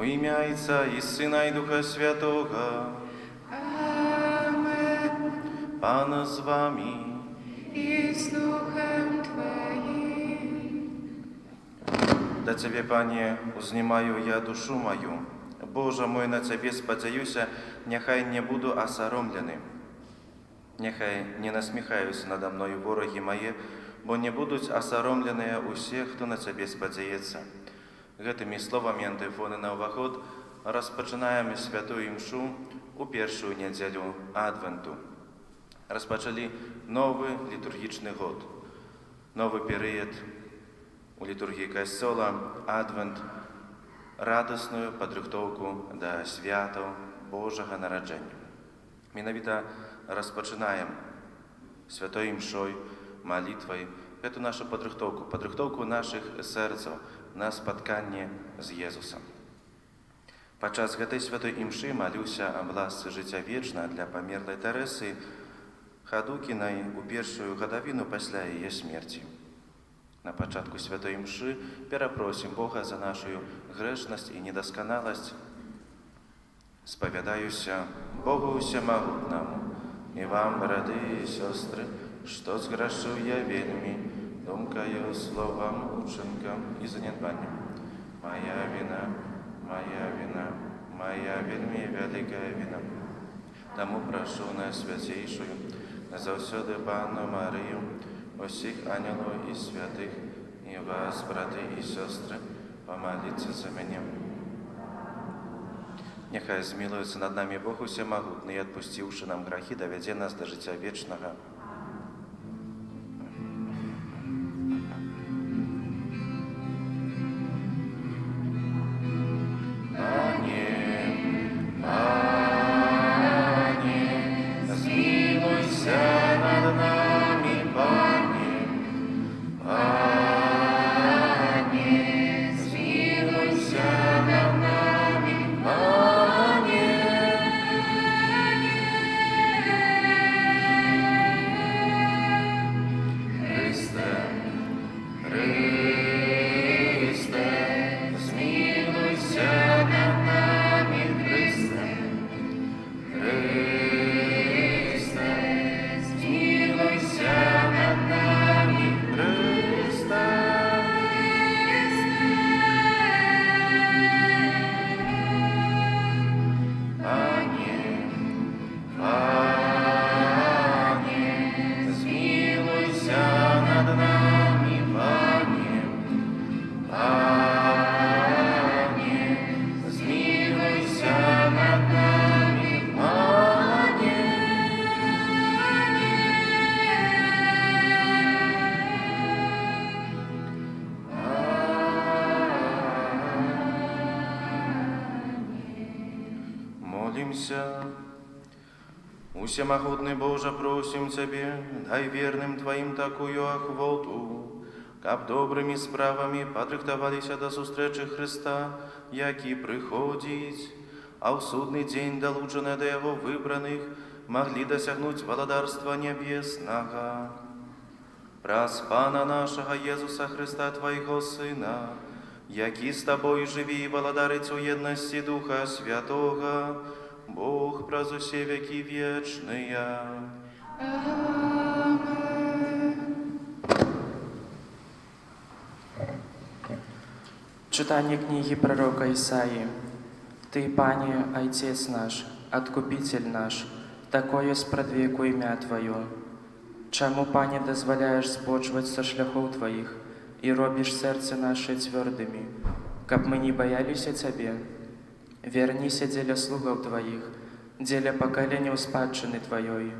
У ім'я Отця і Сина, і Духа Святого. Amen. Пан з вами. I z duchem Twoim. До Тебе, Пане, узнімаю я душу мою. Боже мой, на Тебе спадзяюся, нехай не буду осоромлений. Нехай не насміхаються надо мною вороги мої, бо не будуть осоромленыя усе, хто на Тебе спадзяецца. Гэтымі словамі антыфоны на ўваход распачынаем святую імшу у першую нядзелю Адвенту. Распачалі новы літургічны год, новы перыяд у літургіі касцёла, Адвент, радасную падрыхтоўку да святаў Божага нараджэння. Менавіта распачынаем святой імшой, малітвай гэту нашу падрыхтоўку нашых сэрцаў на спатканне з Езусам. Падчас гэтай святой імшы малюся аб ласцы жыцця вечна для памерлай Тэрэсы Хадукінай у першую гадавіну пасля яе смерці. На пачатку святой імшы перапросім Бога за нашу грэшнасць і недасканаласць. Спавядаюся Богу усемагутнаму і вам, браты і сёстры, што зграшыў я вельмі думкаю, словам, учынкам і занядбаннем. Моя віна, моя вельмі вялікая віна. Таму прашу найсвяцейшую, заўсёды Панну Марыю, усіх ангелаў і святых, і вас, браты і сёстры, памаліцца за мяне. Нехай змілуецца над намі Бог усемагутны і, адпусціўшы нам грахі, давядзе нас да жыцця вечнага. Усемагутны Божа, просім Цябе, дай верным Тваім такую ахвоту, каб добрымі справамі падрыхтаваліся да сустрэчы Хрыста, які прыходзіць, а ў судны дзень, далучаныя да Яго выбраных, маглі дасягнуць валадарства нябеснага. Праз Пана нашага Езуса Хрыста, Твайго Сына, які з Табой жыві і валадарыць у еднасці Духа Святога, Бог праз усе векі вечныя. Читание книги пророка Исаии. Ты, Пане, Отец наш, Откупитель наш, такое спрадвеку імя Твое. Чаму, Пане, дазваляеш збочваць са шляхоў Тваіх і робіш сэрцы нашы цвёрдымі, каб мы не баяліся Цябе? Верніся дзеля слугаў Тваіх, дзеля пакаленняў спадчыны Тваёй.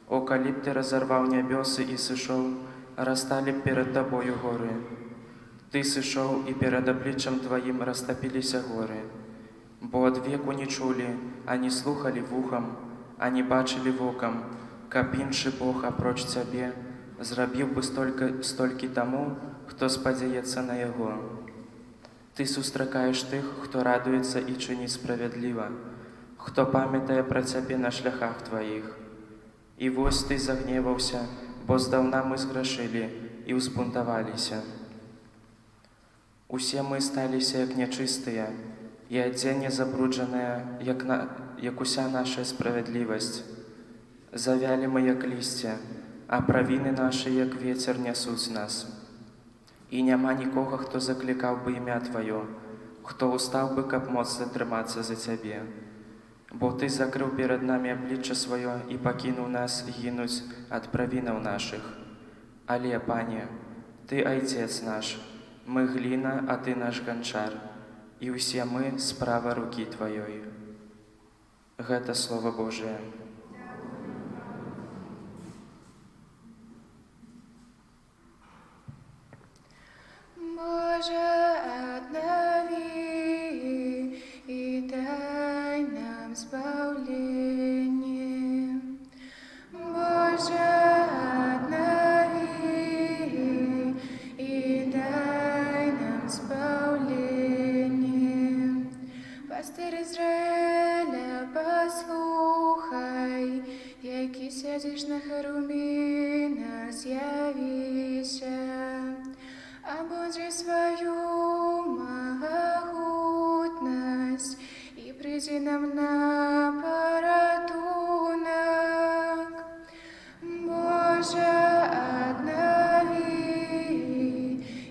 О, калі б Ты разарваў нябёсы і сышоў, расталі б перад Табою горы. Ты сышоў, і перад абліччам Тваім растапіліся горы. Бо ад веку не чулі, ані слухалі вухам, ані бачылі вокам, каб іншы Бог апроч Цябе зрабіў бы столькі таму, хто спадзяецца на Яго. Ты сустракаеш тых, хто радуецца і чыніць справядліва, хто памятае пра Цябе на шляхах Тваіх. І вось Ты загневаўся, бо здаўна мы зграшылі і ўзбунтаваліся. Усе мы сталіся як нячыстыя, і адзенне забруджанае, як уся наша справядлівасць. Завялі мы, як лісце, а правіны нашы, як вецер, нясуць нас. І няма нікога, хто заклікаў бы імя Тваё, хто устаў бы, каб моцна трымацца за Цябе. Бо Ты закрыў перад намі аблічча сваё і пакінуў нас гінуць ад правінаў нашых. Але, Пане, Ты Айцец наш, мы гліна, а Ты наш ганчар, і ўсе мы справа рукі Тваёй. Гэта Слова Божие. Боже, обнови и дай нам избавление. Боже, обнови и дай нам избавление. Пастырь Израиля, послухай, які сядеш на херувимах, з'явися. Обудри свою могутность и приди нам на порятунок. Боже, обнови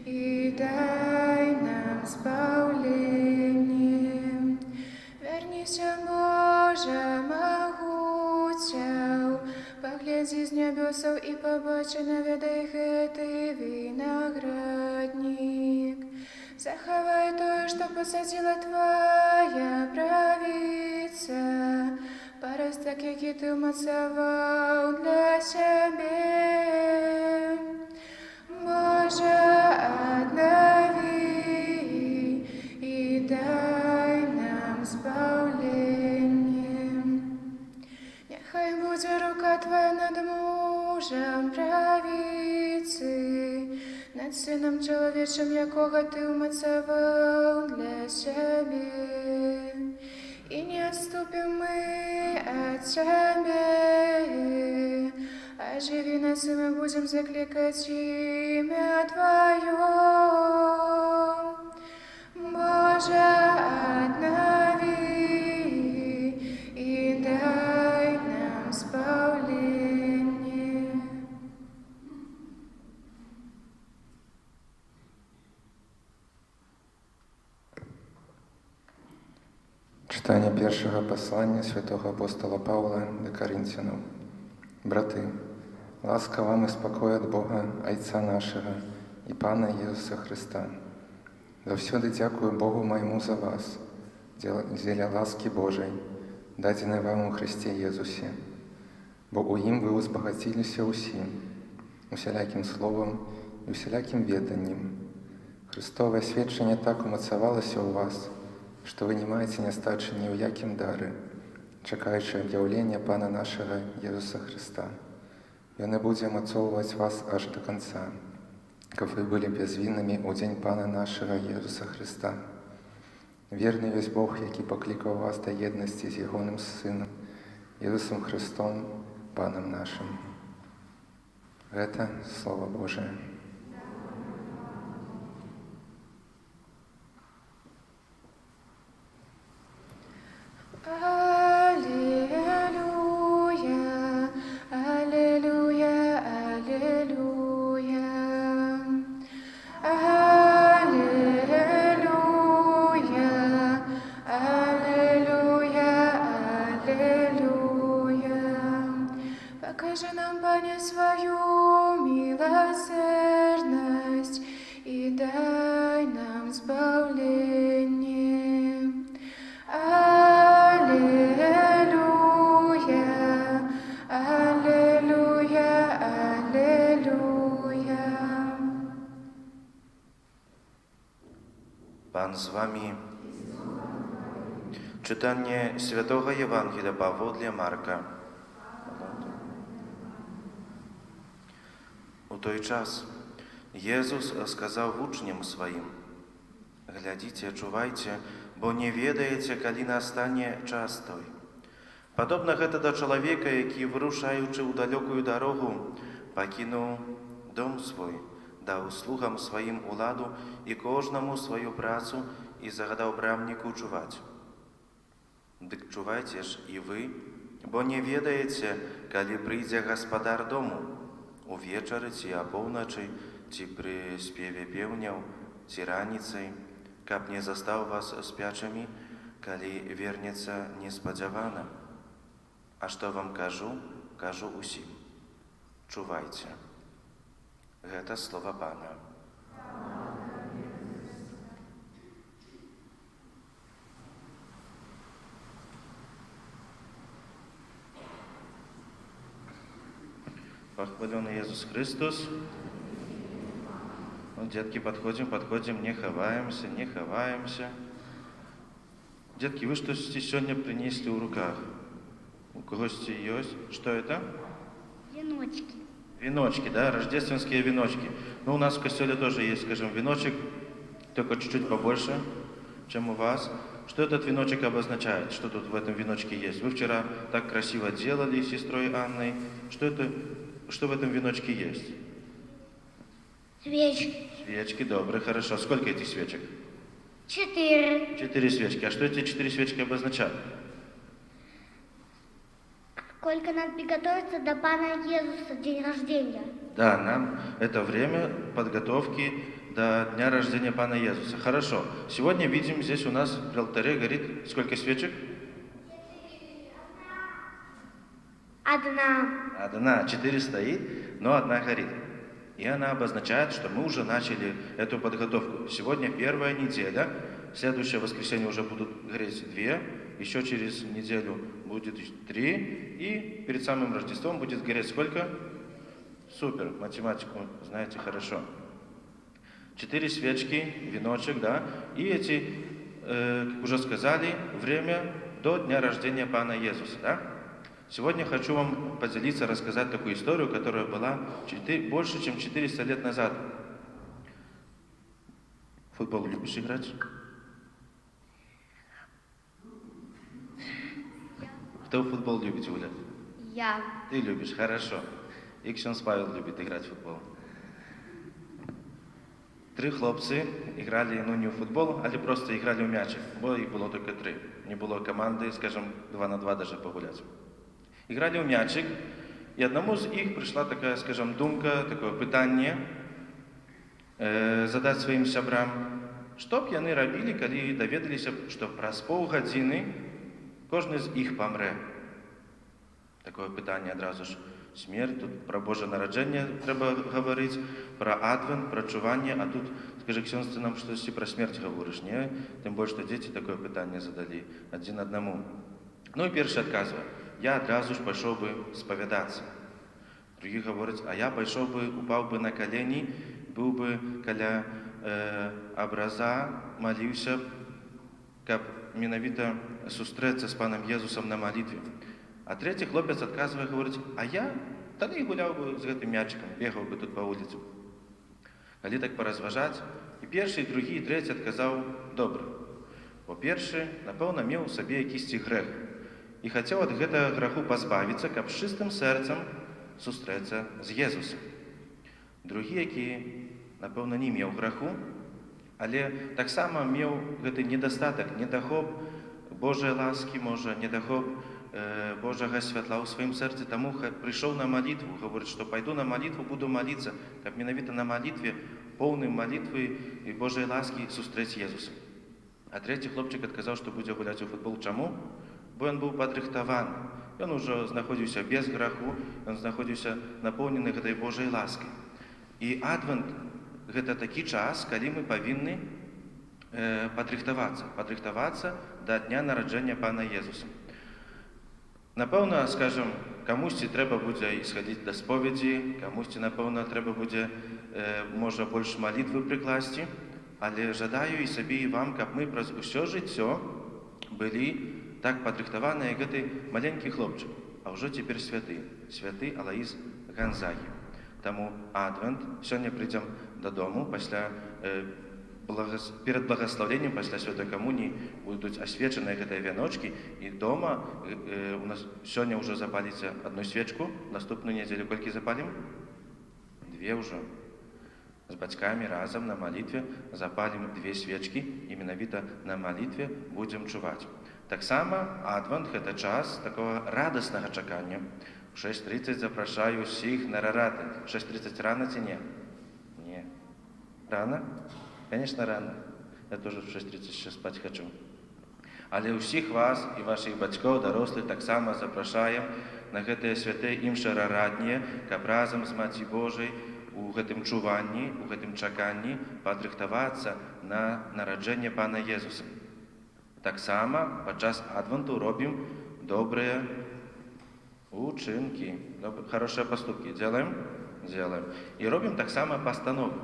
и дай нам избавление. Вернися, Боже, могутяў, погляди з небесов и побачи наведай гэты виноградник. Захавай тое, что посадила Твоя правица, паросток, які Ты умацаваў для сябе. Боже, обнови и дай нам избавление. Нехай будзе рука Твоя над мужем правицы, над сыном чоловічим, якого Ты умацаваў для сябе. І не отступим мы от Тебе, оживи нас, и мы будем закликать имя Твое. Боже, обнови и дай нам избавление. Читання першого послання святого апостола Павла до Коринфянам. Брати, ласка вам і спокой від Бога, Отця нашого і Пана Ісуса Христа. Завсёды дякую Богу моему за вас, дзеля ласки Божией, дадзенай вам у Христе Езусе, бо у ім вы узбагаціліся ўсім, усялякім словам і усялякім веданнем. Христовае сведчанне так умацавалася ў вас, што вы не маеце нястачы ні ў якім дары, чакаючы аб'яўлення Пана нашага Езуса Христа. Ён і будзе умацоўваць вас аж до конца, каб вы былі бязвіннымі ў дзень Пана нашага Езуса Христа. Верны ёсць Бог, які паклікаў вас да єднасці з ягоным Сынам, Езусом Христом, Панам нашым. Гэта Слова Божие. Аллилуйя, аллилуйя, аллилуйя. Аллилуйя, аллилуйя, аллилуйя. Покажи нам, Пане, свою милосердность и дай нам избавление. Аллилуйя, аллилуйя, аллилуйя. Pan z wami. Czytanie Świętego Ewangelia Pawła Marka. У той час Езус сказаў вучням сваім: «Глядзіце, чувайце, бо не ведаеце, калі настане час той. Падобна гэта да чалавека, які, вырушаючы ў далёкую дарогу, пакінуў дом свой, даў слугам сваім уладу і кожнаму сваю працу і загадаў брамніку чуваць. Дык чувайце ж і вы, бо не ведаеце, калі прыйдзе гаспадар дому, увечары ці апоўначы, ці пры спеве пеўняў, ці раніцай, каб не застаў вас спячымі, калі вернецца неспадзявана. А што вам кажу, кажу усім. Чувайце. Гэта слова Пана. Похваленный Иисус Христос. Ну, детки, подходим, не ховаемся. Детки, вы что сегодня принесли в руках? У кого-то есть? Что это? Веночки. Веночки, да, рождественские веночки. Ну, у нас в костеле тоже есть, скажем, веночек, только чуть-чуть побольше, чем у вас. Что этот веночек обозначает? Что тут в этом веночке есть? Вы вчера так красиво делали с сестрой Анной. Что в этом веночке есть? Свечки. Свечки, добрые, хорошо. Сколько этих свечек? 4. 4 свечки. А что эти 4 свечки обозначают? Сколько надо приготовиться до Пана Иисуса, день рождения. Да, нам это время подготовки до дня рождения Пана Иисуса. Хорошо. Сегодня видим, здесь у нас в алтаре горит сколько свечек? 1. 4 стоит, но 1 горит. И она обозначает, что мы уже начали эту подготовку. Сегодня первая неделя, в следующее воскресенье уже будут гореть 2, еще через неделю будет 3, и перед самым Рождеством будет гореть сколько? Супер, математику знаете хорошо. 4 свечки, веночек, да, и эти, как уже сказали, время до дня рождения Пана Иисуса, да? Сегодня хочу вам поделиться, рассказать такую историю, которая была больше, чем 400 лет назад. В футбол любишь играть? Кто в футбол любит, Юля? Я. Ты любишь, хорошо. И Ксенс Павел любит играть в футбол. 3 хлопці играли, ну не в футбол, але просто играли в мячик, бо их было только 3. Не было команды, скажем, 2 на 2 даже погулять. Играли в мячик, и одному из них пришла такая, скажем, думка, такое питание задать своим сябрам, что б яны робили, коли доведалися, что праз паўгадзіны кожны з іх памрэ. Такое питание одразу ж. Смерть, тут про Божье нараджение треба говорить, про адвент, про чувание, а тут, скажи, Ксенс, ты нам что-то про смерть говоришь, не? Тем более, что дети такое питание задали один одному. Ну и первый отказывает. Я одразу ж пайшоў бы споведаться. Другі говорять, а я пайшоў бы, упаў бы на колени, был бы каля образа, молился, каб менавіта сустрэцца с Паном Иисусом на молитве. А третий хлопец отказывает, говорит, а я далей гуляў бы с гэтым мячиком, бегал бы тут по улице. Калі так поразважаць, и первый, и другі, и третий отказал добра. Бо першы, напэўна, меў у сабе якісьці грэх. І хацеў ад гэтага граху пазбавіцца, каб з чыстым сэрцам сустрэцца з Езусам. Другі, які, напэўна, не меў граху, але таксама меў гэты недастатак, недахоп Божай ласкі, можа, недахоп Божага святла ў сваім сэрцы, таму прыйшоў на малітву, гаворыць, што пайду на малітву, буду маліцца, каб менавіта на малітве, поўным малітвы і Божай ласкі сустрэць Езуса. А трэці хлопчык адказаў, што будзе гуляць у футбол. Чаму? Бо ён быў падрыхтаваны. Ён ужо знаходзіўся без граху, ён знаходзіўся напоўнены гэтай Божай ласкай. І адвент – гэта такі час, калі мы павінны падрыхтавацца да дня нараджэння Пана Езуса. Напэўна, скажем, камусьці трэба будзе ісхадзіць да споведзі, камусьці, напэўна, трэба будзе, можа, больш малітвы прыкласці, але жадаю і сабе, і вам, каб мы праз усё жыццё былі так падрыхтаваныя, як гэты маленькі хлопчык, а ўжо цяпер святы Алаіс Ганзагі. Таму адвент, сёння прыйдзем дадому, перад благаслаўленнем, пасля святой камуніі будуць асвечаныя гэтыя вяночкі, і дома у нас сёння ўжо запаліце 1 свечку, наступную нядзелю колькі запалім? 2 ўжо. з бацькамі разам на малітве запалім 2 свечкі і менавіта на малітве будзем чуваць. Таксама Адвент – гэта час такого радаснага чакання. У 6:30 запрашаю ўсіх на рараты. 6:30 рано ці не? Не. Рано? Конечно, рано. Я тоже в 6:30 ще спаць хочу. Але ўсіх вас і вашых бацькоў, дарослых таксама запрашаем на гэтыя святыя імшы рараднія, каб разам з Маці Божай у гэтым чуванні, у гэтым чаканні падрыхтавацца на нараджэнне Пана Езуса. Таксама падчас Адвенту робім добрыя учынкі, хорошие поступки. Делаем? Делаем. І робім таксама пастановы.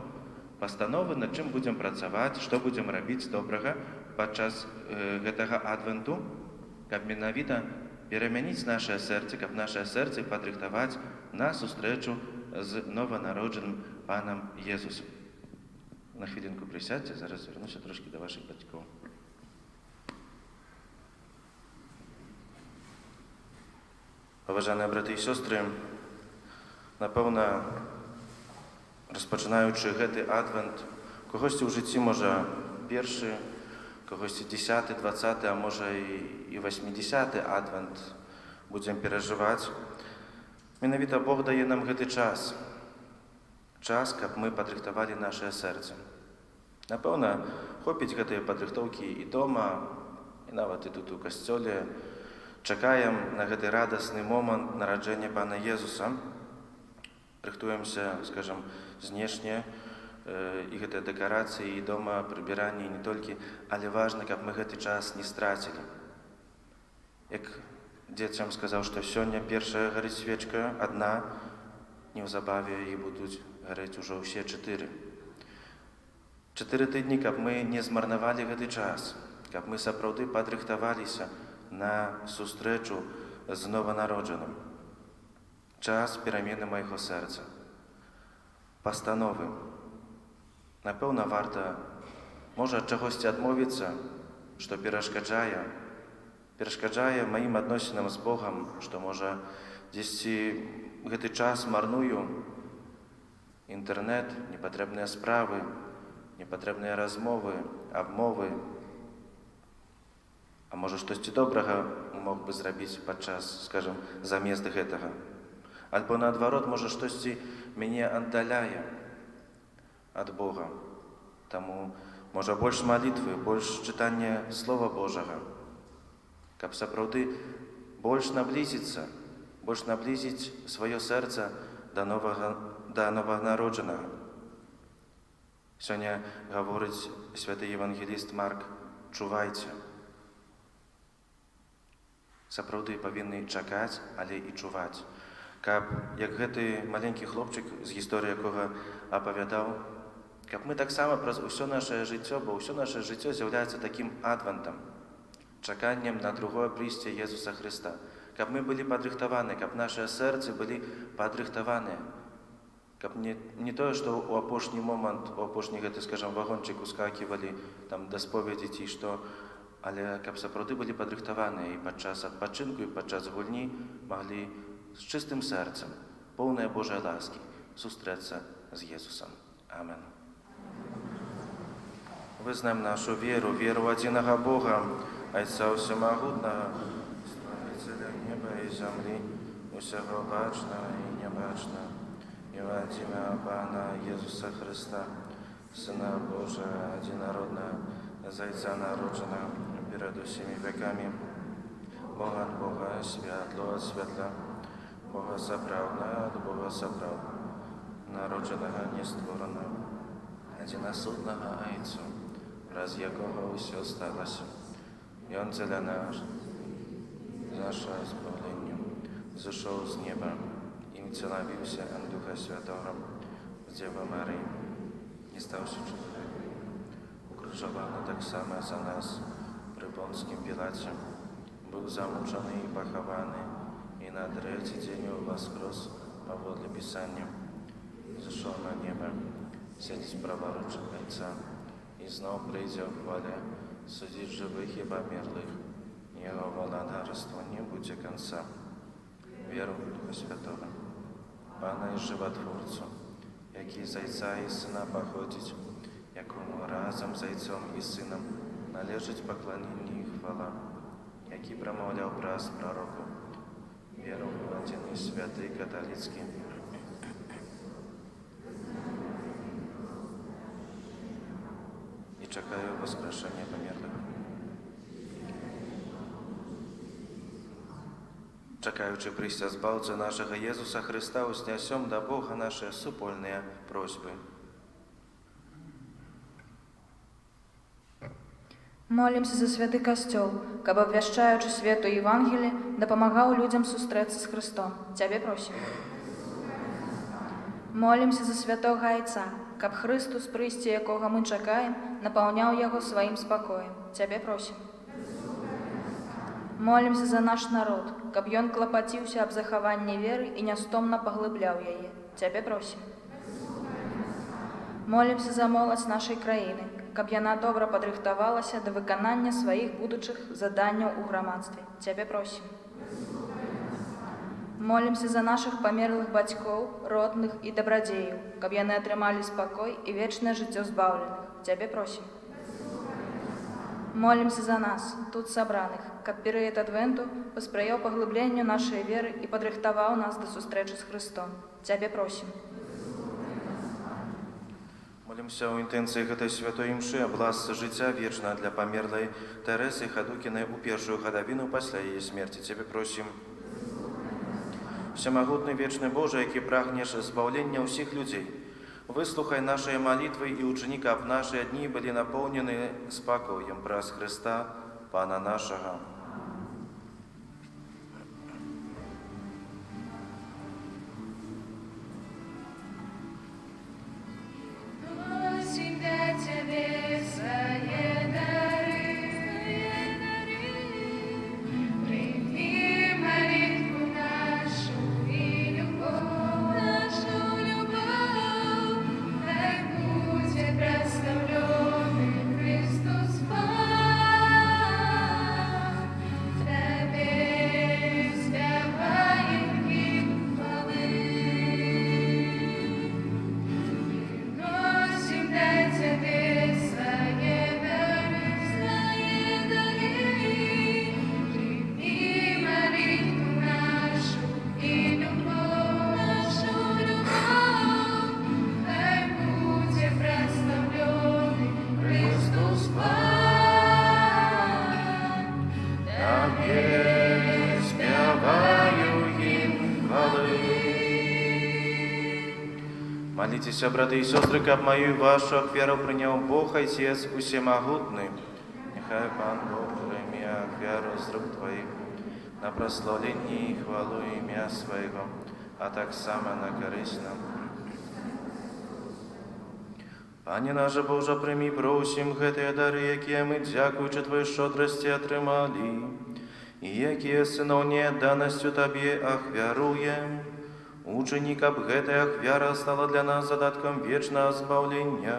Пастановы, над чым будзем працаваць, што будзем рабіць добрага падчас гэтага Адвенту, каб менавіта перамяніць нашае сэрцы, каб нашае сэрцы падрыхтаваць на сустрэчу з нованароджаным Панам Езусам. На хвілінку присядьте, зараз вернуся трошки до ваших бацькоў. Паважаныя браты і сёстры, напэўна, распачынаючы гэты Адвент, когосьці ў жыцці можа першы, когосьці 10, 20, а можа і 80 Адвент будзем перажываць. Менавіта Бог дае нам гэты час. Час, каб мы падрыхтавалі нашае сэрца. Напэўна, хопіць гэтыя падрыхтоўкі і дома, і нават і тут у касцёле. Чакаем на гэты радасны момант нараджэння Пана Езуса. Рыхтуемся, скажам, знешне, і гэтыя дэкарацыі, і дома, прыбіранне, і не толькі, але важна, каб мы гэты час не страцілі. Як дзецям сказаў, што сёння першая гарыць свечка адна, неўзабаве і будуць гарэць ужо ўсе 4. 4 тыдні, каб мы не змарнавалі гэты час, каб мы сапраўды падрыхтаваліся на сустрэчу з нованароджаным. Час перамены майго сэрца. Пастановы. Напэўна, варта, можа, ад чагосьці адмовіцца, што перашкаджае маім адносінам з Богам, што, можа, дзесьці гэты час марную інтэрнэт, непатрэбныя справы, непатрэбныя размовы, абмовы. А можа, штосьці добрага мог бы зрабіць падчас, скажам, замест гэтага. Альбо наадварот, можа, штосьці мяне аддаляе ад Бога. Таму, можа, больш малітвы, больш чытання Слова Божага, каб сапраўды больш наблізіць сваё сэрца да нованароджанага. Сёння гаворыць святы евангеліст Марк: чувайце. Сапраўды павінны чакаць, але і чуваць. Каб, як гэты маленькі хлопчык, з гісторыі якога апавядаў, каб мы таксама праз усё нашае жыццё, бо ўсё нашае жыццё з'яўляецца такім адвентам, чаканнем на другое прыйсце Езуса Хрыста. Каб мы былі падрыхтаваны, каб нашыя сэрцы былі падрыхтаваныя. Каб не тое, што ў апошні момант, у апошні гэты, скажам, вагончык ускаківалі там да споведзі ці што, але каб сапраўды былі падрыхтаваныя і падчас адпачынку, і падчас гульні маглі з чыстым сэрцам, поўнай Божай ласкі, сустрэцца з Езусам. Амен. Вызнаем нашу веру, веру ў адзінага Бога, Айца Усемагутнага, Стварыцеля неба і зямлі, усяго бачнага і нябачнага, і ў адзінага Пана Езуса Хрыста, Сына Божага адзінароднага, з Айца народжанага перад усімі векамі, Бога ад Бога, святло ад святла, Бога сапраўднага ад Бога сапраўднага, народжанага нестворанага, адзінасуднага Айцу, праз якога ўсё сталася. Ён дзеля наш, наша збавленне, зышоў з неба і уцелавіўся ад Духа Святога з Дзевы Марыі, і стаўся чалавекам, укрыжаваны таксама за нас пры Понцкім Пілаце, быў замучаны і пахаваны, і на трэці дзень уваскрос паводле Пісання, зышоў на неба, сядзіць праворуч Айца, і зноў прыйдзе ў хвале судзіць жывых і памерлых. Яго валадарства не будзе канца. Веру ў Духа Святога, Пана і Жыватворцу, який з Отця і Сина походить, якому разом з Отцом і Сином належить поклоніння і хвала, який промовляв праз пророку, віру в один і святий католицький, і чекаю воскрешення померлих. Чекаючи прийстя Збавця нашого Єсуса Христа, узнесем до Бога наші супольні просьби. Молімся за святий костёл, каб, обвяшчаючи свету Євангелі, дапамагаў людям сустрэцца з Христом. Цябе просім. Молімся за святого Айца, каб Христус, прыйсці якога мы чакаем, напаўняў яго сваім спакоем. Цябе просім. Молімся за наш народ, каб ён клапаціўся аб захаванні веры і нястомна паглыбляў яе. Цябе просім. Молімся за моладзь нашай краіны, каб яна добра падрыхтавалася да выканання сваіх будучых заданняў у грамадстве. Цябе просім. Молімся за нашых памерлых бацькоў, родных і дабрадзеяў, каб яны атрымалі спакой і вечнае жыццё збаўленых. Цябе просім. Молімся за нас, тут сабраных, каб перыяд адвенту паспрыяў паглыбленню нашай веры і падрыхтаваў нас да сустрэчы з Христом. Цябе просім. Молімся ў інтэнцыі гэтай святой імшы аб ласцы жыцця вечна для памерлай Тэрэсы Хадукінай у першую гадавіну пасля яе смерці. Цябе просім. Всемагутны вечны Божа, які прагнеш збаўлення ўсіх людзей, выслухай нашыя малітвы і ўчыні, каб нашы дні былі напоўнены спакоем праз Хрыста, Пана нашага. Просим до Тебе свои дары. Прими молитву нашу и любовь. Дай будет прославленный Христос Тебе спеваем гимн хвалы. Приносим до Тебе свои дары. Прими молитву нашу и любовь. Дай будет прославленный Христос Тебе спяваю гімн хвалы. Молитеся, браты і сестры, каб мою і вашу ахвяру прыняў Бог Отец усемагутны. Нехай Пан Бог прыме ахвяру з рук Твоих на прославленні і хвалу імя Свайго, а так само на карысць нам. Пане наш Божа, прымі, просім гэтыя дары, якія мы, дзякуючы Твоей шчодрасці, атрымалі, і якія сыноў неадданасцю Табе ахвяруем. Учыні, каб гэтая ахвяра стала для нас задаткам вечнага збаўлення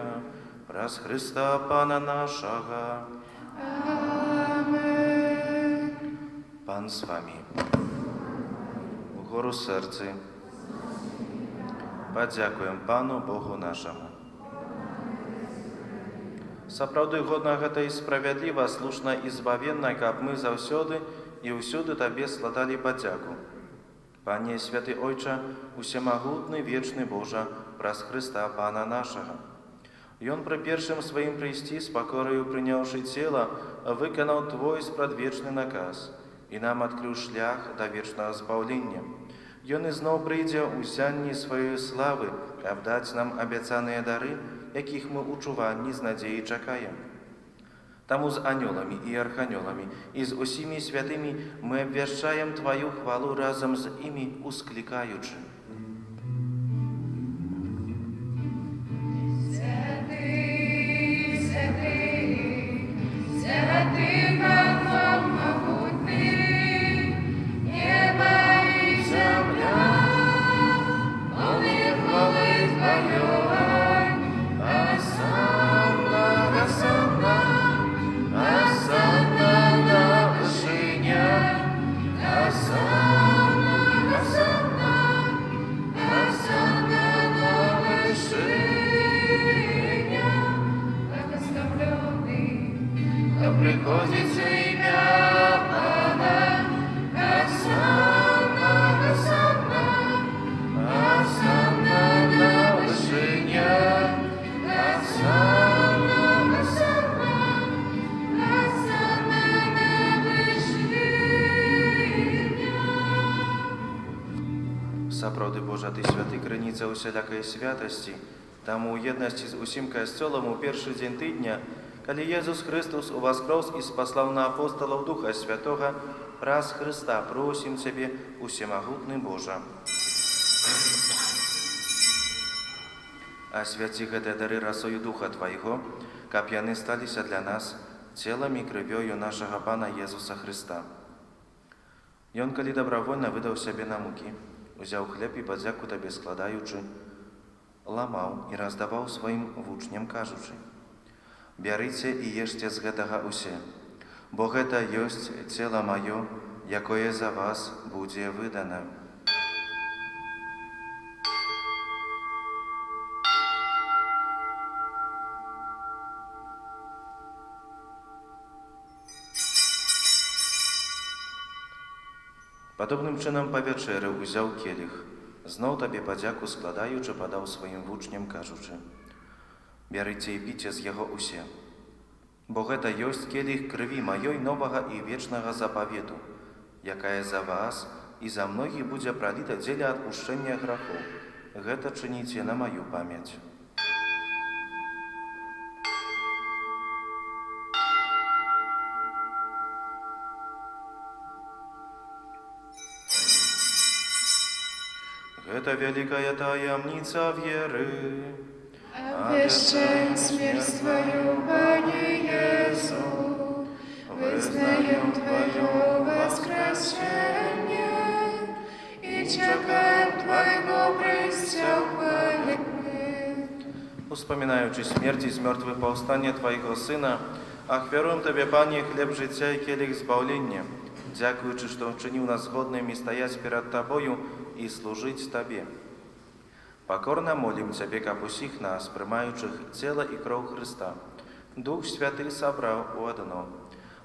праз Хрыста Пана нашага. Amen. Пан з вами. Угору сэрцы. Падзякуем Пану Богу нашаму. Сапраўды годна гэта і справядліва, слушна і збавенна, каб мы заўсёды і ўсюды Табе складалі падзяку. Пане святы Ойча, усемагутны вечны Божа, праз Хрыста Пана нашага. Ён пры першым сваім прыйсці, з пакораю прыняўшы цела, выканаў Твой спрадвечны наказ і нам адкрыў шлях да вечнага збаўлення. Ён ізноў прыйдзе ў сянні сваёй славы, каб даць нам абяцаныя дары, якіх мы ў чуванні з надзеяй чакаем. Таму з анёламі і арханёламі і з усімі святымі мы абвяшчаем Тваю хвалу разам з імі усклікаючы. Святый, святый, святый Бог могутный, небо и земля, полны хвалы Твоей. Осанна, осанна, осанна на вышине, осанна, осанна приходится имя Пана. Осанна, осанна, осанна на вышине. Осанна, осанна, осанна на вышине. Сапраўды Божа, Ты святы, крыніца усялякай святасці. Таму ў єднасці з усім касцёлам у першы дзень тыдня, калі Езус Христос уваскрос і спаслаў на апостолаў Духа Святога, праз Христа просім Цябе, усемагутны Божа. Асвяці гэтыя дары расою Духа Твайго, каб яны сталіся для нас целам і крывёю нашага Пана Езуса Христа. Ён, калі добравольна выдаў сябе на мукі, узяў хлеб і падзяку Табе складаючы, ламаў і раздаваў сваім вучням, кажучы: «Бярыце і ешце з гэтага усе, бо гэта ёсць цела маё, якое за вас будзе выдана». Падобным чынам па вячэры ўзяў келіх, зноў Табе падзяку складаючы, падаў сваім вучням, кажучы: «Бярыце і піце з яго усе, бо гэта ёсць келіх крыві маёй новага і вечнага запавету, якая за вас і за многіх будзе праліта дзеля адпушчэння грахоў. Гэта чыніце на маю памяць». Гэта вялікая таямніца веры. Обвещаем смерть Твою, Пане Иису, вызнаем Твое воскресение и чекаем Твоего прыцця хвалебны. Успоминаючи смерть і мертве повстання Твоего Сина, ахвяруем Тебе, Пане, хлеб життя і келих збавлення, дякуючи, що вчинив нас згодними стоять перед Тобою і служить Тебе. Покорно молим Тебе, каб усіх нас, приймаючих тіло і кров Христа, Дух Святий собрав у одно.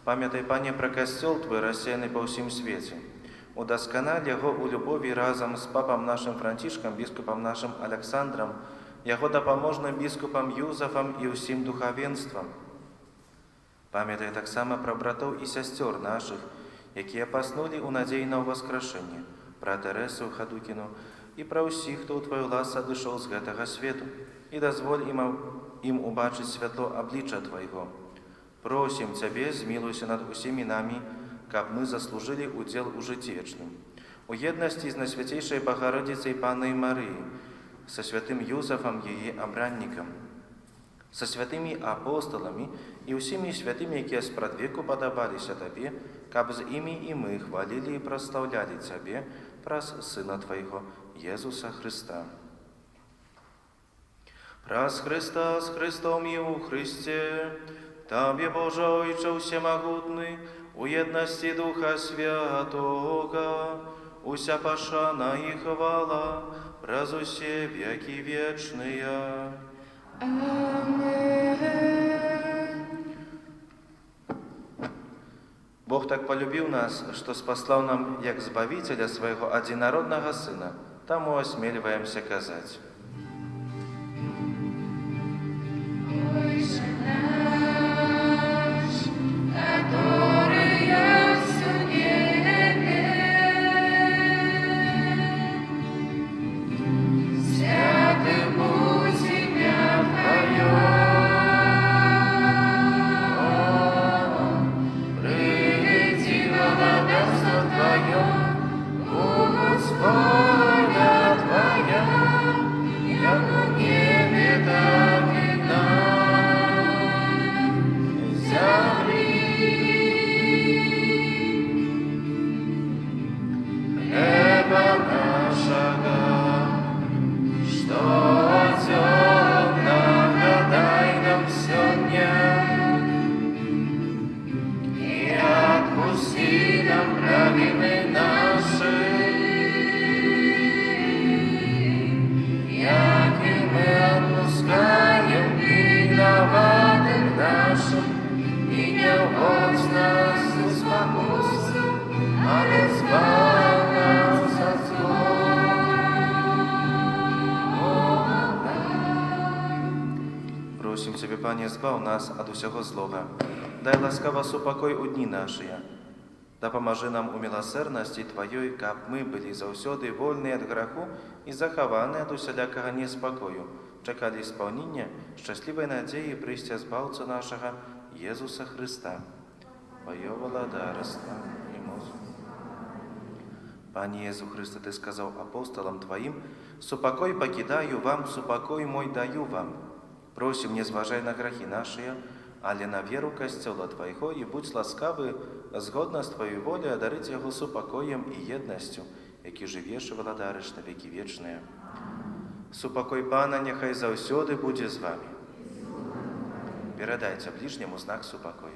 Пам'ятай, Пане, про костел Твой, розсіяний по всім світі. Удоскональ його у любові разом з папом нашим Францишком, біскупом нашим Олександром, його допоможним біскупом Юзефом і усім духовенством. Пам'ятай так само про братов і сестер наших, які поснули у надії на воскрешення, про Тересу Хадукіну і про усіх, хто у Твою ласку дійшов з гэтага свету, і дозволь им убачить світло обличчя Твоего. Просим Тебе, змилуйся над усіми нами, каб мы заслужили удел у житті вечным. У єдності з Найсвятейшей Богородицей Панной Марии, со святым Юзефом, ее обранником, со святыми апостолами и усіми святыми, які спрадвеку подобалися Тебе, каб з ими и мы хвалили и прославляли Тебе праз Сына Твоего, Езуса Христа. Праз Христа, с Христом и у Христе, Тебе, Боже Ойче всемогутный, у єдності Духа Святого, уся пошана и хвала, праз усе веки вечные. Аминь. Бог так полюбил нас, что спаслал нам, як Збавителя Своего одинородного Сына, тому осмеливаемся казать. Отче наш, который есть в небе, святым будь имя Твое. Приди владычество Твое, будь воля Твоя, Пане, збав нас ад усього злога. Дай ласкава супакой у дні наші. Дапамажы нам у міласэрнасці Тваёй, каб мы былі заўсёды вольныя ад граху і захаваныя ад усялякага неспакою, чакалі спаўнення шчаслівай надзеі прыйсця збаўца нашага Езуса Хрыста. Тваё валадарства і моц. Пане Езу Хрысте, Ты сказаў апостолам Тваім: «Супакой пакідаю вам, супакой мой даю вам». Просім, не зважай на грахі нашыя, але на веру касцёла Твайго, і будь ласкавы, згодна з Тваёй волі, адарыць яго супакоем і еднасцю, які жывеш і валадарыш на векі вечныя. Супакой Пана няхай заўсёды будзе з вамі. Перадайце бліжняму знак супакою.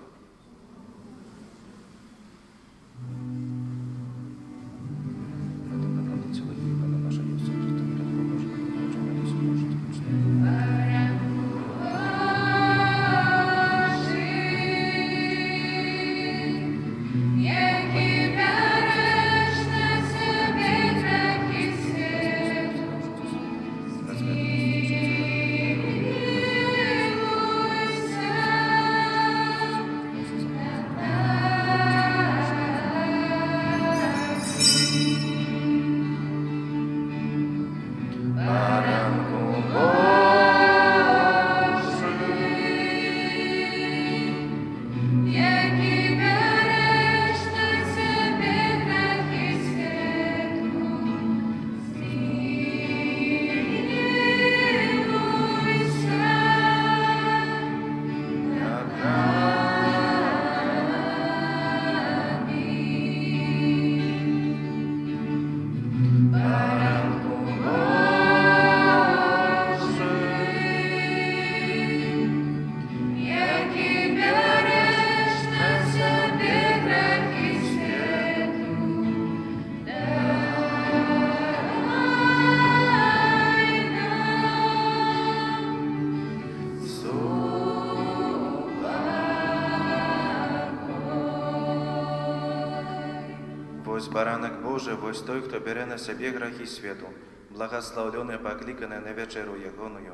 Вось баранак Божий, вось той, хто бере на сябе грахі свету, благословлений, покликаний на вечеру ягоную.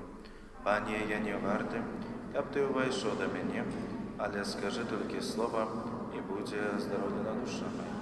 Пане, я не варты, каб ти увайшов до мене, але скажи тільки слово, і буде здоров'я душа моя.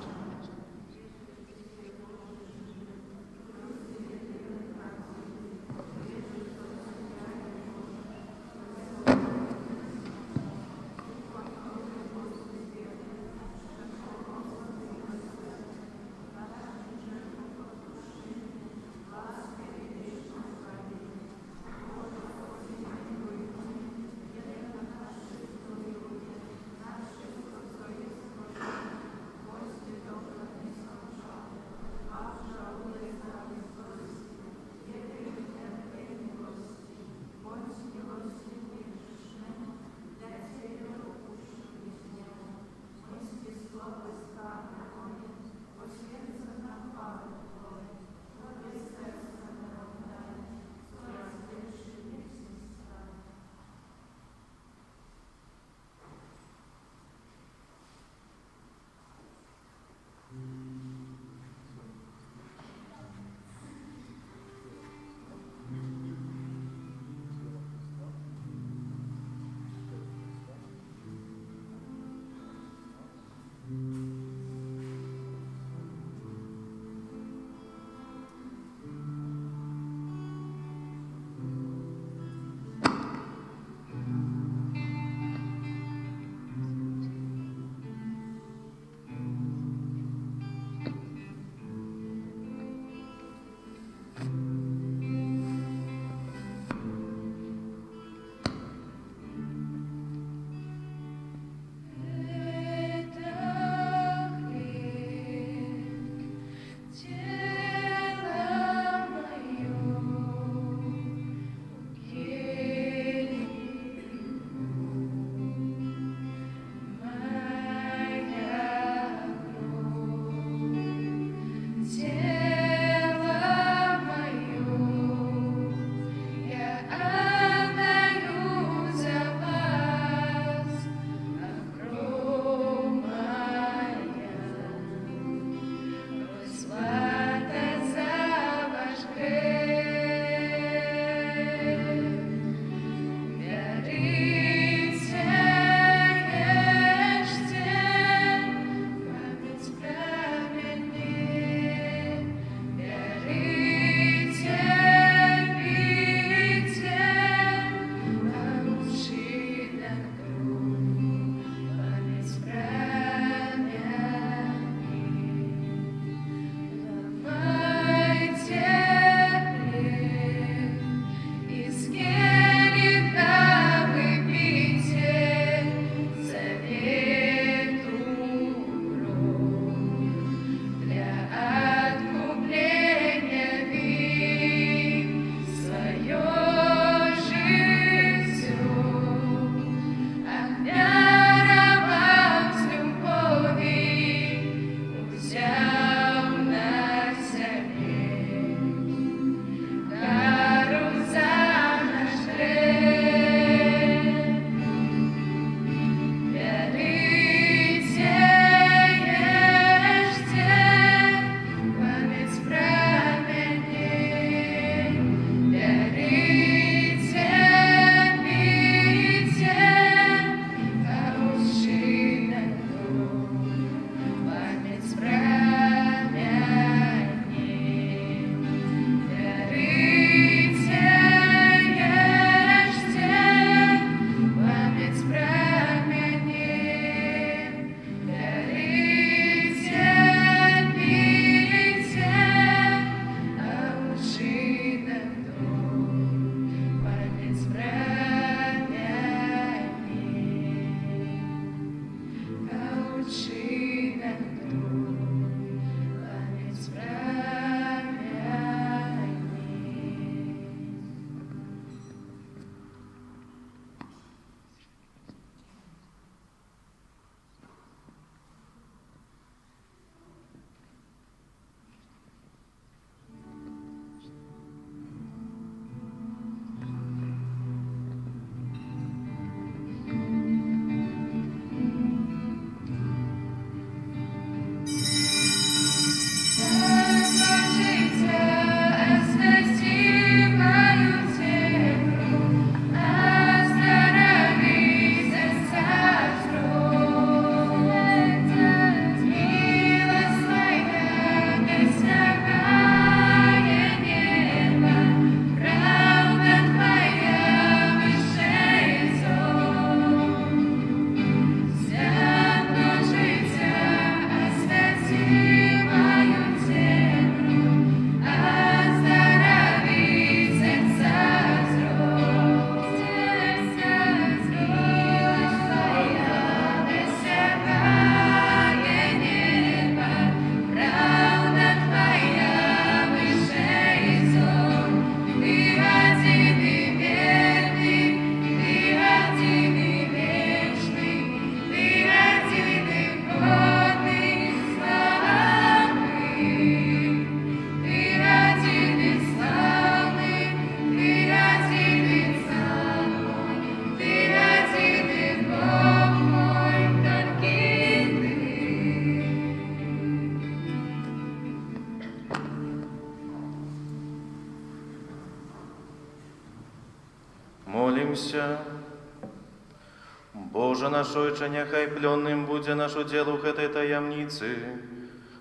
нашойча, няхай плённым будзе наш удзел у гэтай таямніцы,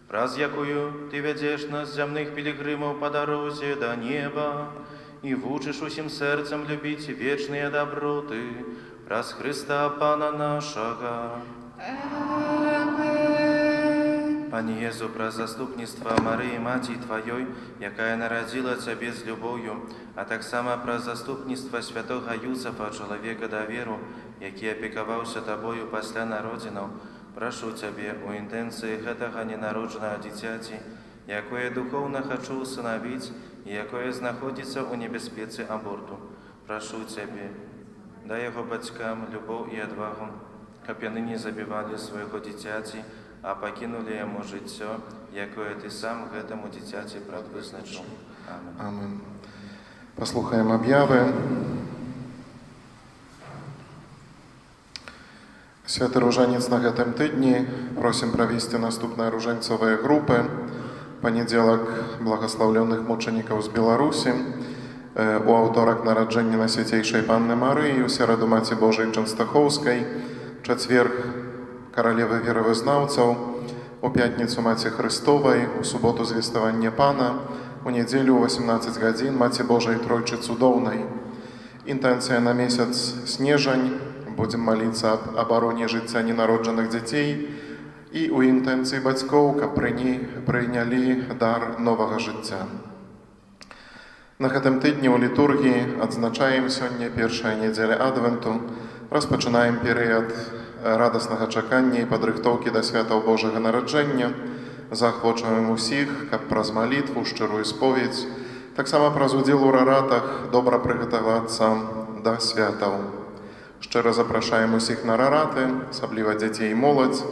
праз якую Ты вядзеш нас, зямных пілігрымаў, па дарозе да неба, і вучыш усім сэрцам любіць вечныя даброты, праз Хрыста Пана нашага. Пане Езу, праз заступніцтва Марыі, Маці Тваёй, якая нарадзіла Цябе з любоўю, а таксама праз заступніцтва святога Юсафа, чалавека даверу, які апекаваўся Табою пасля народзінаў, прашу Цябе у інтэнцыі гэтага ненароджанага дзіцяці, якое духоўна хачу усынавіць і якое знаходзіцца ў небяспецы аборту. Прашу Цябе, дай яго бацькам любоў і адвагу, каб яны не забівалі свайго дзіцяці, а пакінулі яму жыццё, якое Ты сам гэтаму дзіцяці прадвызначыў. Амин. Амин. Послухаємо об'яви. Святий ружанець на гэтым тыдні. Просім правесці наступныя ружанцовыя групы. Панядзелак благословленых мучанікаў з Беларусі. У аўторак нараджэння Найсвяцейшай Панны Марыі, у сераду Маці Божай Чэнстахоўскай, чацверг каралевы веравызнаўцаў, у пятніцу Маці Хрыстовай, у суботу звеставання Пана, у нядзелю ў 18 гадзін Маці Божай Тройчы Цудоўнай. Інтэнцыя на месяц снежань. Будзем маліцца аб абароне жыцця ненароджаных дзяцей і ў інтэнцыі бацькоў, каб прынялі дар новага жыцця. На гэтым тыдні ў літургіі адзначаем сёння першая нядзеля Адвенту, распачынаем перыяд радаснага чакання і падрыхтоўкі да святаў Божага нараджэння, заахвочваем усіх, каб праз малітву, шчырую споведь, таксама праз удзел у раратах добра прыгатавацца да святаў. Шчыра запрашаем усіх на рараты, асабліва дзяцей і моладзь.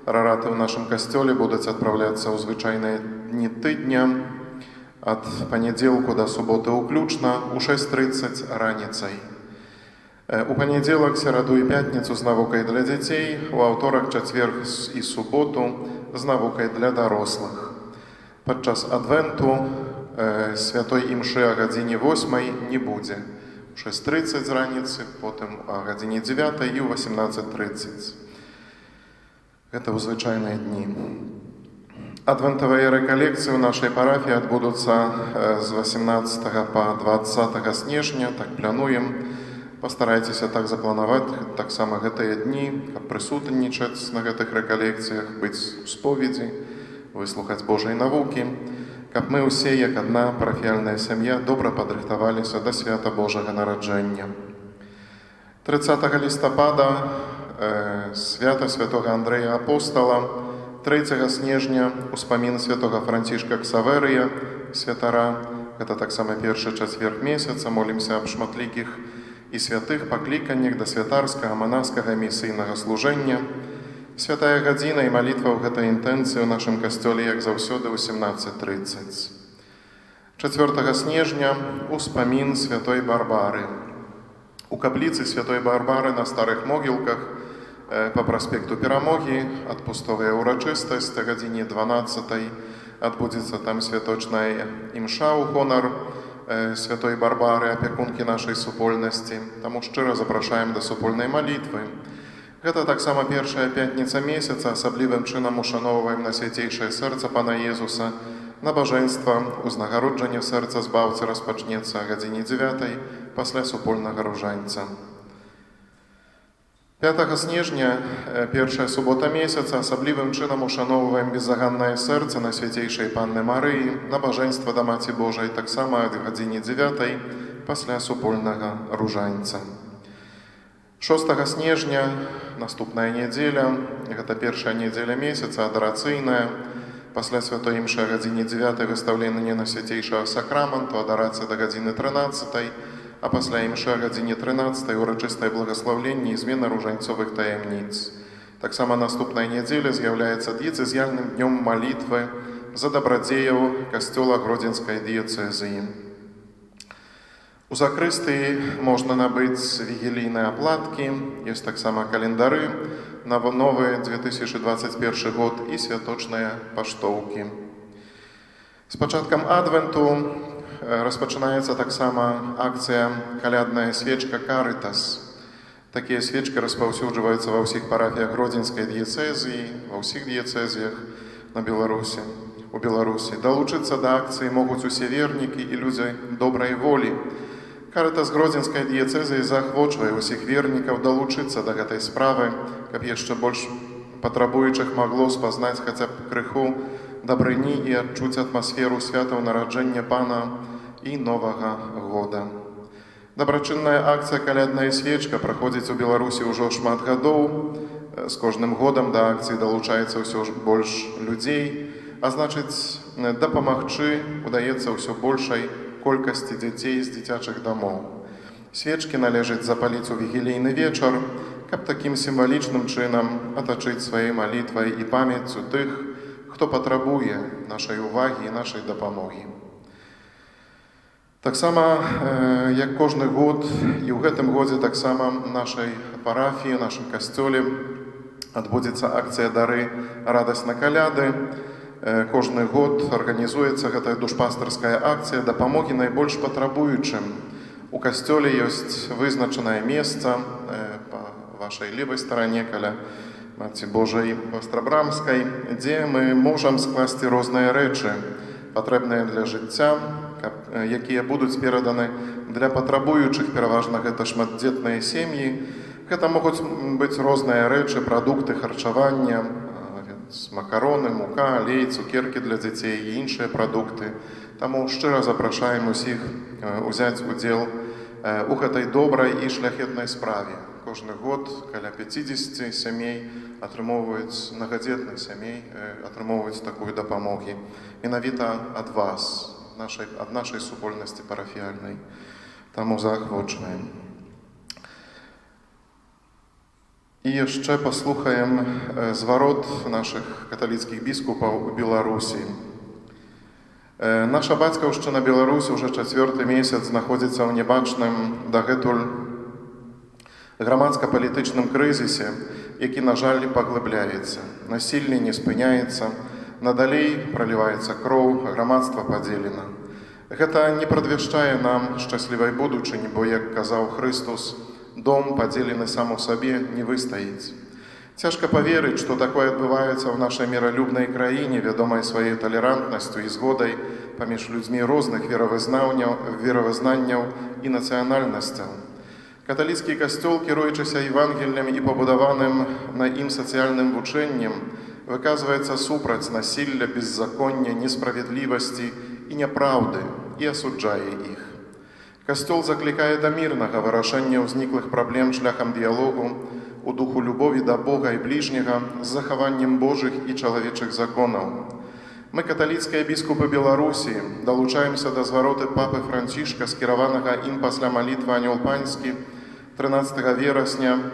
Рараты ў нашым касцёле будуць адпраўляцца ў звычайныя дні тыдня, ад панядзелку да суботы ўключна у 6:30 раніцай. У панядзелак, сераду і пятніцу з навукай для дзяцей, у аўторак, чацверг і суботу з навукай для дарослых. Падчас адвенту святой імшы о гадзіне 8 не будзе. У 6:30 з раніцы, потым о гадзіне 9 і ў 18:30. Гэта ў звычайныя дні. Адвентавыя рэкалекцыі ў нашай парафіі адбудуцца з 18 па 20 снежня, так плануем. Пастарайцеся так запланаваць таксама гэтыя дні, каб прысутнічаць на гэтых рэкалекцыях, быць у споведзі, выслухаць Божай навукі, каб мы ўсе, як адна парафіяльная сям'я, добра падрыхтаваліся да свята Божага нараджэння. 30 лістапада свята святога Андрэя Апостала, 3 снежня успамін святога Францішка Ксаверыя, святара, гэта таксама першы чацверг месяца, молімся аб шматлікіх і святых пакліканнях да святарскага, манаскага місійнага служэння. Святая гадзіна і малітва ў гэтай інтэнцыі ў нашым касцёле, як заўсёды, ў 17:30. 4 снежня успамін святой Барбары. У капліцы святой Барбары на старых могілках па праспекту Перамогі адпустовая ўрачыстасць о гадзіне 12 адбудзецца там святочная імша ў гонар святой Барбары, апекункі нашай супольнасці. Таму шчыра запрашаем да супольнай малітвы. Гэта таксама першая пятніца месяца, асаблівым чынам ушаноўваем Найсвяцейшае сэрца Пана Езуса. Набажэнства узнагароджання сэрца збаўцы распачнецца о гадзіне 9 пасля супольнага ружаньца. 5 снежня, першая субота месяца, асаблівым чынам ушаноўваем беззаганнае сэрца Найсвяцейшай Панны Марыі, набажэнства да Маці Божай таксама о гадзіне 9 пасля супольнага ружаньца. 6 снежня, наступная нядзеля, гэта першая нядзеля месяца, адарацыйная, пасля святой імшы о гадзіне 9 выстаўленне Найсвяцейшага сакраменту, адарацыя да гадзіны 13, а пасля імшы о гадзіне 13 урачыстае благаслаўленне і змена ружанцовых таямніц. Таксама наступная нядзеля з'яўляецца дыяцэзіяльным днём малітвы за дабрадзеяў касцёла Гродзенскай дыяцэзіі. У закрыстыі можна набыць вігілійныя аплаткі, ёсць таксама календары на новы 2021 год і святочныя паштоўкі. З пачаткам адвенту распачынаецца таксама акцыя «Калядная свечка Карытас». Такія свечкі распаўсюджваюцца ва ўсіх парафіях Гродзенскай дыяцэзіі, ва ўсіх дыяцэзіях у Беларусі. Далучыцца да акцыі могуць усе вернікі і людзі добрай волі. Карытас Гродзенскай дыяцэзіі заахвочвае ўсіх вернікаў далучыцца да гэтай справы, каб яшчэ больш патрабуючых магло спазнаць хаця б крыху дабрыні і адчуць атмасферу святаў нараджэння Пана і Новага года. Дабрачынная акцыя «Калядная свечка» праходзіць у Беларусі ўжо шмат гадоў. З кожным годам да акцыі далучаецца ўсё больш людзей, а значыць, дапамагчы удаецца ўсё большай колькасці дзяцей з дзіцячых дамоў. Свечкі належыць запаліць у вігілейны вечар, каб такім сімвалічным чынам атачыць сваёй малітвай і памяццю тых, хто патрабуе нашай увагі і нашай дапамогі. Таксама, як кожны год, і ў гэтым годзе таксама нашай парафіі, нашым касцёле адбудзецца акцыя «Дары радасць на каляды». Кожны год арганізуецца гэтая душпастарская акцыя дапамогі найбольш патрабуючым. У касцёле ёсць вызначанае месца па вашай левай старане каля Маці Божай Вострабрамскай, дзе мы можам скласці розныя рэчы, патрэбныя для жыцця, якія будуць пераданы для патрабуючых, пераважна гэта шматдзетныя сем'і. Гэта могуць быць розныя рэчы, прадукты харчавання, макароны, мука, алей, цукеркі для дзяцей і іншыя прадукты. Таму шчыра запрашаем усіх узяць удзел у гэтай добрай і шляхетнай справе. Кожны год каля 50 сямей атрымоўваюць, мнагадзетных сямей атрымоўваюць такую дапамогі. Менавіта ад вас, ад нашай супольнасці парафіяльнай. Таму заахвочваем. І яшчэ паслухаем зварот нашых каталіцкіх біскупаў у Беларусі. Наша бацькаўшчына Беларусі ўжо 4-й месяц знаходзіцца ў небачным дагэтуль грамадска-палітычным крызісе, які, на жаль, паглыбляецца. Насілле не спыняецца, надалей праліваецца кроў, грамадства падзелена. Гэта не прадвяшчае нам шчаслівай будучыні, бо, як казаў Хрыстус, дом, падзелены сам у сабе, не выстаіць. Цяжка паверыць, што такое адбываецца ў нашай міралюбнай краіне, вядомай сваёй талерантнасцю і згодай паміж людзьмі розных веравызнанняў і нацыянальнасцяў. Каталіцкі касцёл, кіруючыся Евангеллем і пабудаваным на ім сацыяльным вучэннем, выказваецца супраць насілля, беззаконня, несправядлівасці і няпраўды і асуджае іх. Касцёл заклікае да мірнага вырашэння ўзніклых праблем шляхам дыялогу у духу любові да Бога і бліжняга з захаваннем Божых і чалавечых законаў. Мы, каталіцкія біскупы Беларусі, далучаемся да звароты папы Францішка, скіраванага ім пасля малітвы Анёл Паньскі 13 верасня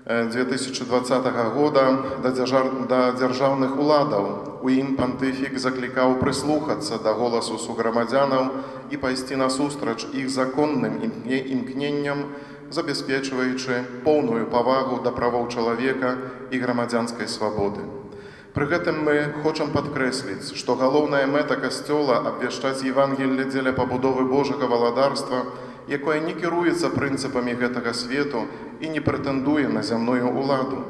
2020 года да дзяржаўных уладаў. У ім пантыфік заклікаў прыслухацца да голасу суграмадзянаў і пайсці насустрач іх законным імкненням, забяспечваючы поўную павагу да правоў чалавека і грамадзянскай свабоды. Пры гэтым мы хочам падкрэсліць, што галоўная мэта касцёла абвяшчаць Евангелле дзеля пабудовы Божага валадарства, якое не кіруецца прынцыпамі гэтага свету і не прэтэндуе на зямную ўладу.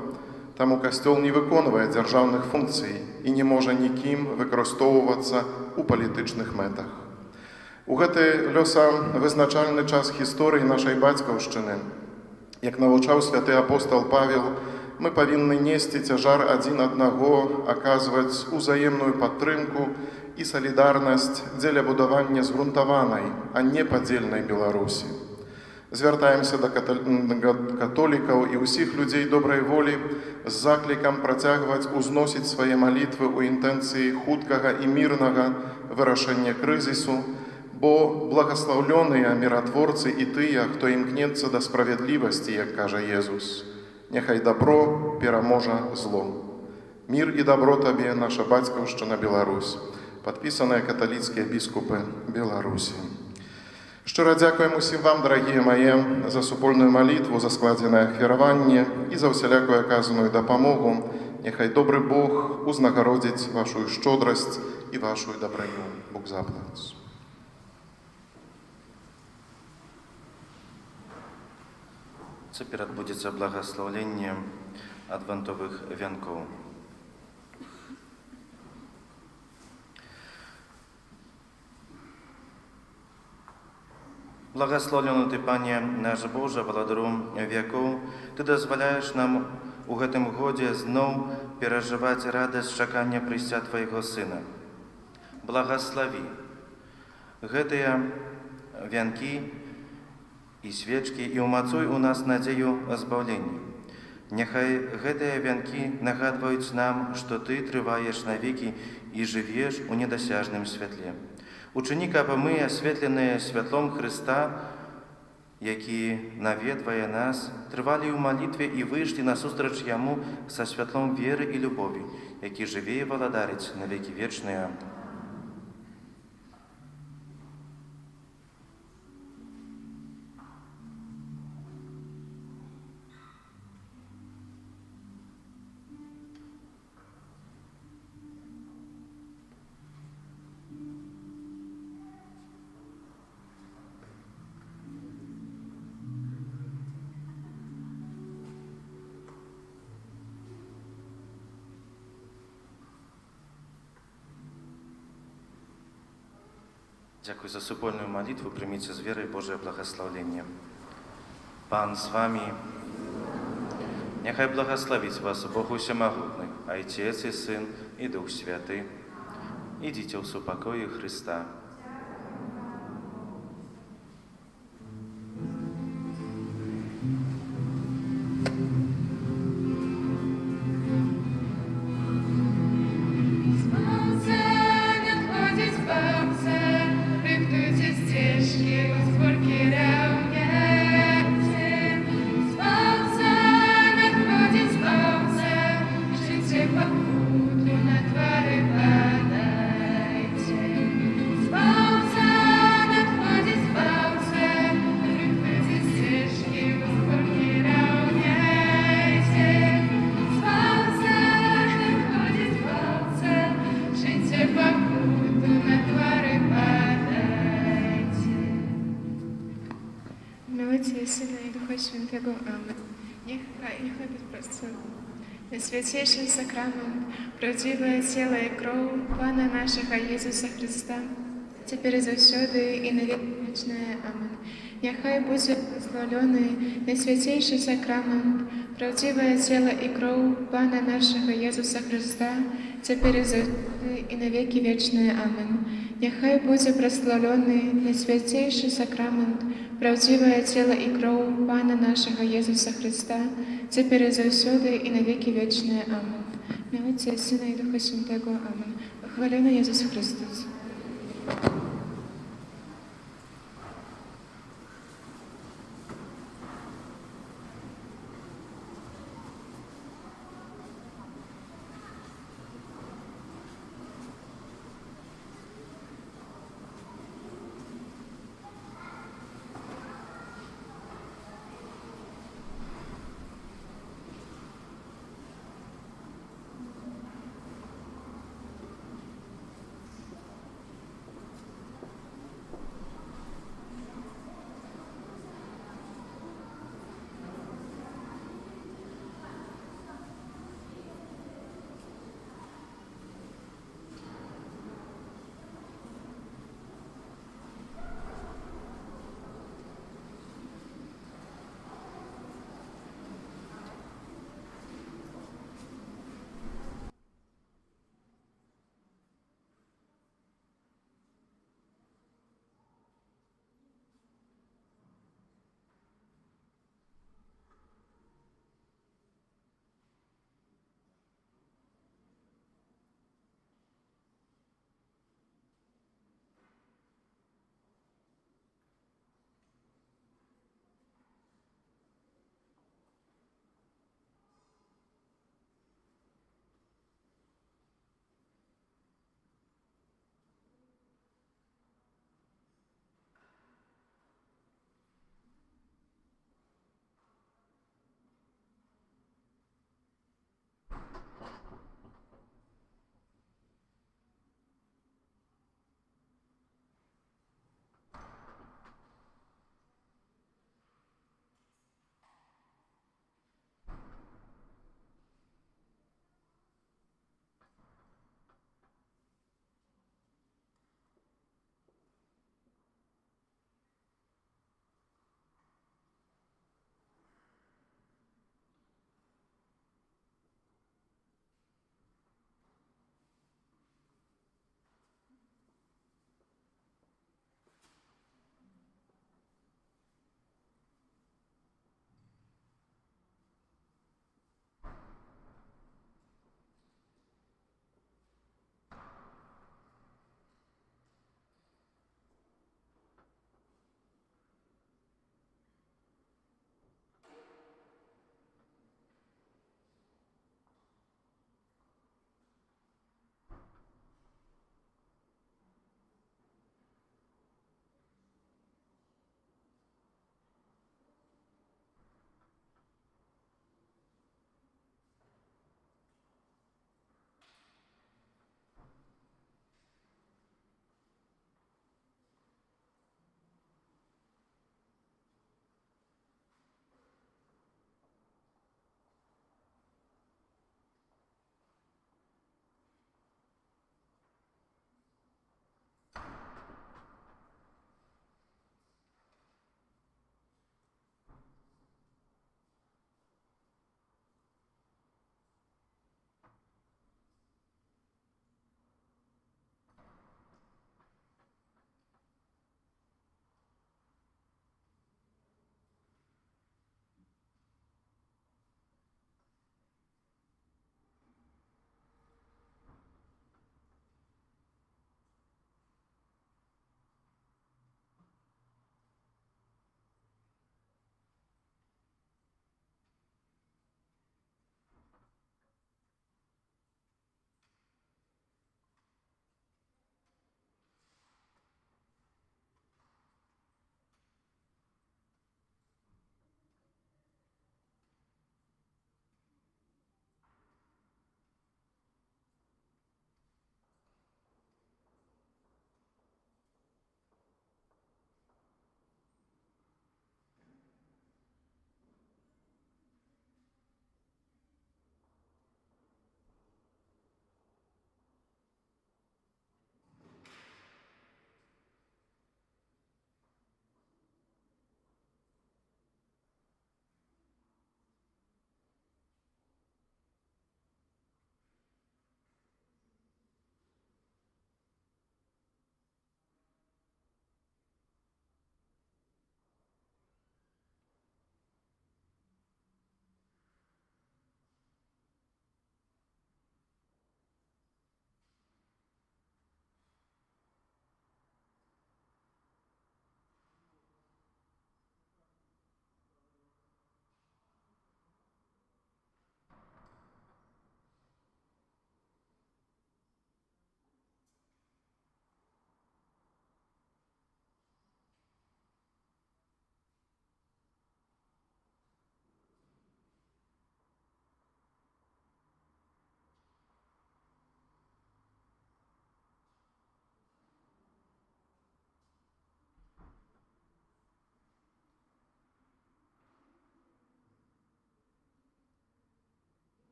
Таму касцёл не выконвае дзяржаўных функцый і не можа нікім выкарыстоўвацца ў палітычных мэтах. У гэты лёсавызначальны час гісторыі нашай бацькаўшчыны, як навучаў святы апостол Павел, мы павінны несці цяжар адзін аднаго, аказваць узаемную падтрымку і салідарнасць дзеля будавання згрунтаванай, а не падзельнай Беларусі. Звяртаемся да католікаў і ўсіх людзей добрай волі з заклікам працягваць узносіць свае малітвы ў інтэнцыі хуткага і мірнага вырашэння крызісу, бо благаслаўлёныя міратворцы і тыя, хто імкнецца да справядлівасці, як кажа Езус. Няхай дабро пераможа зло. Мір і дабро табе, наша бацькаўшчына Беларусь. Падпісаныя каталіцкія біскупы Беларусі. Шчыра дзякуем усім вам, дарагія мае, за супольную малітву, за складзенае ахвяраванне і за ўсялякую аказаную дапамогу. Няхай добры Бог узнагародзіць вашу шчодрасць і вашу дабрыню. Бог заплац. Цяпер адбудзецца благаслаўленне адвентовых вянкоў. Благасловлены Ты, Пане наш Божа, валадару вякоў, Ты дазваляеш нам у гэтым годзе зноў перажываць радасць чакання прыйсця Твайго Сына. Благаславі гэтыя вянкі і свечкі і ўмацуй у нас надзею збаўлення. Няхай гэтыя вянкі нагадваюць нам, што Ты трываеш навекі і жывеш у недасяжным святле. Учыні, каб мы, асветленыя святлом Хрыста, які наведвае нас, трывалі ў малітве і выйшлі насустрач Яму са святлом веры і любові, які жыве і валадарыць на векі вечныя. Дзякуй за супольную молитву, примите с верой Божие благословение. Пан с вами. Нехай благословить вас Бог Усемогутный, Отец и Сын и Дух Святый. Идите в супокое Христа. Отця і Сина і Духа Святого. Амен. Нехай безпросту. На святейший сакрамент, правдивое тело и кровь Пана нашего Иисуса Христа, теперь и завсёды и навек вечное. Амен. Нехай будет благословленный на святейший сакрамент, правдивое тело и кровь Пана нашего Иисуса Христа, теперь и завсёды и навеки вечное. Амен. Нехай будет прославленный на святейший сакрамент, правдивое тело и кровь Пана нашего Иисуса Христа, теперь и завсёды и навеки вечное. Амен. На Отця, Сина и Духа Святого. Амен. Хвалена Иисус Христос.